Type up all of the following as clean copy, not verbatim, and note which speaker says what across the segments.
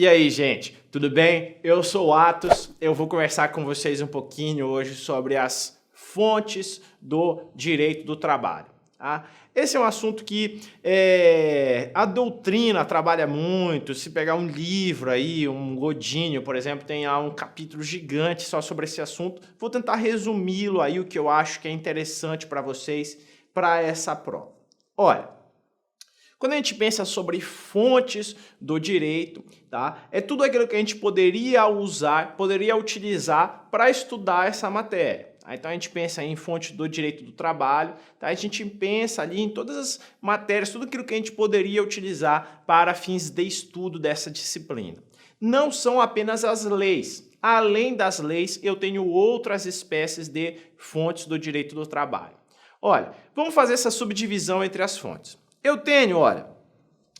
Speaker 1: E aí, gente, tudo bem? Eu sou o Atos, eu vou conversar com vocês um pouquinho hoje sobre as fontes do direito do trabalho. Tá? Esse é um assunto que a doutrina trabalha muito. Se pegar um livro aí, um Godinho, por exemplo, tem um capítulo gigante só sobre esse assunto. Vou tentar resumi-lo aí, o que eu acho que é interessante para vocês, para essa prova. Olha, quando a gente pensa sobre fontes do direito, tá? É tudo aquilo que a gente poderia utilizar para estudar essa matéria. Tá? Então a gente pensa em fonte do direito do trabalho, tá? A gente pensa ali em todas as matérias, tudo aquilo que a gente poderia utilizar para fins de estudo dessa disciplina. Não são apenas as leis. Além das leis, eu tenho outras espécies de fontes do direito do trabalho. Olha, vamos fazer essa subdivisão entre as fontes. Eu tenho, olha,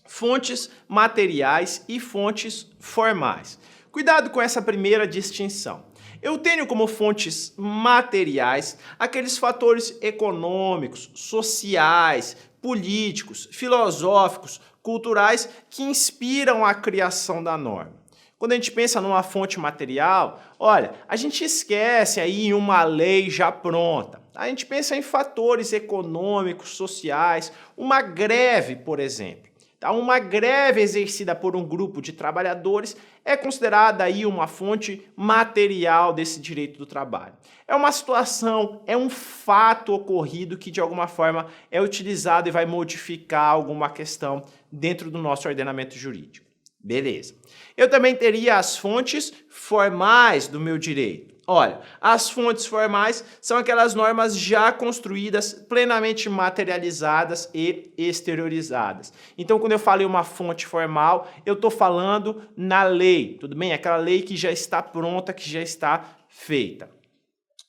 Speaker 1: fontes materiais e fontes formais. Cuidado com essa primeira distinção. Eu tenho como fontes materiais aqueles fatores econômicos, sociais, políticos, filosóficos, culturais que inspiram a criação da norma. Quando a gente pensa numa fonte material, olha, a gente esquece aí uma lei já pronta. A gente pensa em fatores econômicos, sociais, uma greve, por exemplo. Uma greve exercida por um grupo de trabalhadores é considerada aí uma fonte material desse direito do trabalho. É uma situação, é um fato ocorrido que de alguma forma é utilizado e vai modificar alguma questão dentro do nosso ordenamento jurídico. Beleza. Eu também teria as fontes formais do meu direito. Olha, as fontes formais são aquelas normas já construídas, plenamente materializadas e exteriorizadas. Então, quando eu falo em uma fonte formal, eu estou falando na lei, tudo bem? Aquela lei que já está pronta, que já está feita.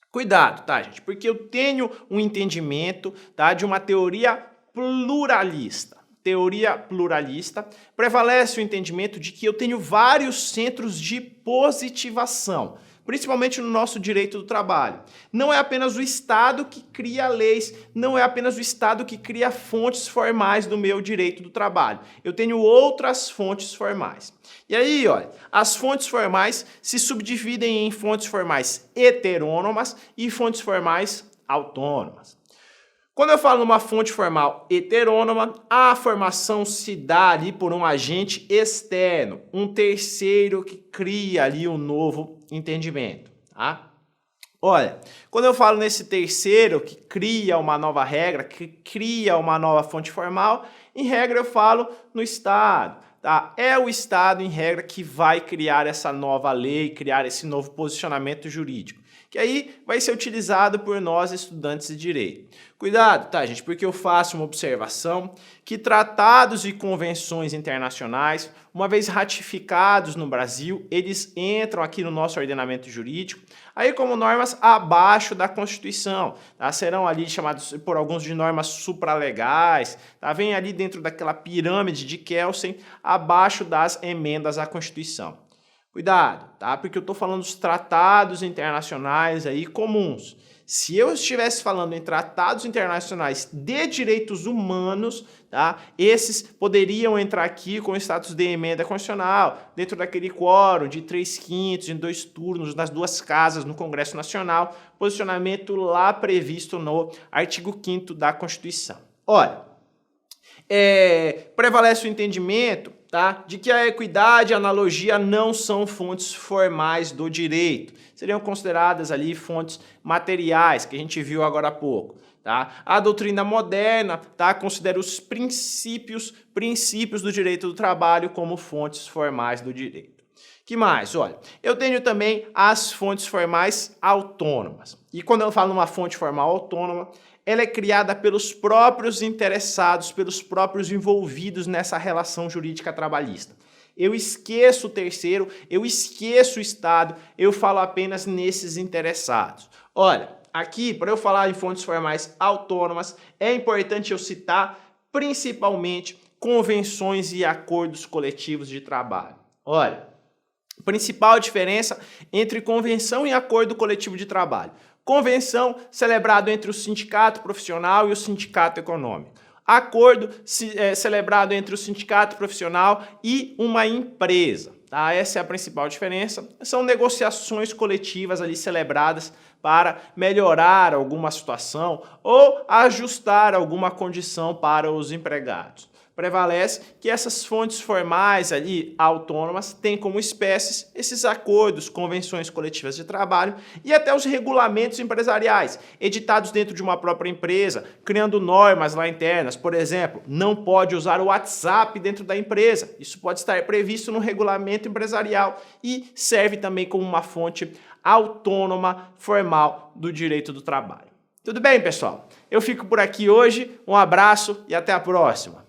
Speaker 1: Cuidado, tá, gente? Porque eu tenho um entendimento, tá, de uma teoria pluralista. Teoria pluralista, prevalece o entendimento de que eu tenho vários centros de positivação, principalmente no nosso direito do trabalho. Não é apenas o Estado que cria leis, não é apenas o Estado que cria fontes formais do meu direito do trabalho. Eu tenho outras fontes formais. E aí, olha, as fontes formais se subdividem em fontes formais heterônomas e fontes formais autônomas. Quando eu falo numa fonte formal heterônoma, a formação se dá ali por um agente externo, um terceiro que cria ali um novo entendimento, tá? Olha, quando eu falo nesse terceiro que cria uma nova regra, que cria uma nova fonte formal, em regra eu falo no Estado, tá? É o Estado, em regra, que vai criar essa nova lei, criar esse novo posicionamento jurídico, que aí vai ser utilizado por nós, estudantes de direito. Cuidado, tá, gente? Porque eu faço uma observação que tratados e convenções internacionais, uma vez ratificados no Brasil, eles entram aqui no nosso ordenamento jurídico, aí como normas abaixo da Constituição, tá? Serão ali chamados por alguns de normas supralegais, tá? Vem ali dentro daquela pirâmide de Kelsen, abaixo das emendas à Constituição. Cuidado, tá? Porque eu estou falando dos tratados internacionais aí comuns. Se eu estivesse falando em tratados internacionais de direitos humanos, tá? Esses poderiam entrar aqui com status de emenda constitucional, dentro daquele quórum de 3/5, em 2 turnos, nas 2 casas no Congresso Nacional, posicionamento lá previsto no artigo 5º da Constituição. Olha, prevalece o entendimento, tá, de que a equidade e a analogia não são fontes formais do direito. Seriam consideradas ali fontes materiais, que a gente viu agora há pouco. Tá? A doutrina moderna, tá, considera os princípios do direito do trabalho como fontes formais do direito. Que mais? Olha, eu tenho também as fontes formais autônomas. E quando eu falo numa fonte formal autônoma, ela é criada pelos próprios interessados, pelos próprios envolvidos nessa relação jurídica trabalhista. Eu esqueço o terceiro, eu esqueço o Estado, eu falo apenas nesses interessados. Olha, aqui, para eu falar em fontes formais autônomas, é importante eu citar principalmente convenções e acordos coletivos de trabalho. Olha, principal diferença entre convenção e acordo coletivo de trabalho. Convenção celebrado entre o sindicato profissional e o sindicato econômico. Acordo celebrado entre o sindicato profissional e uma empresa. Tá? Essa é a principal diferença. São negociações coletivas ali celebradas para melhorar alguma situação ou ajustar alguma condição para os empregados. Prevalece que essas fontes formais ali, autônomas, têm como espécies esses acordos, convenções coletivas de trabalho e até os regulamentos empresariais, editados dentro de uma própria empresa, criando normas lá internas. Por exemplo, não pode usar o WhatsApp dentro da empresa. Isso pode estar previsto no regulamento empresarial e serve também como uma fonte autônoma formal do direito do trabalho. Tudo bem, pessoal? Eu fico por aqui hoje. Um abraço e até a próxima.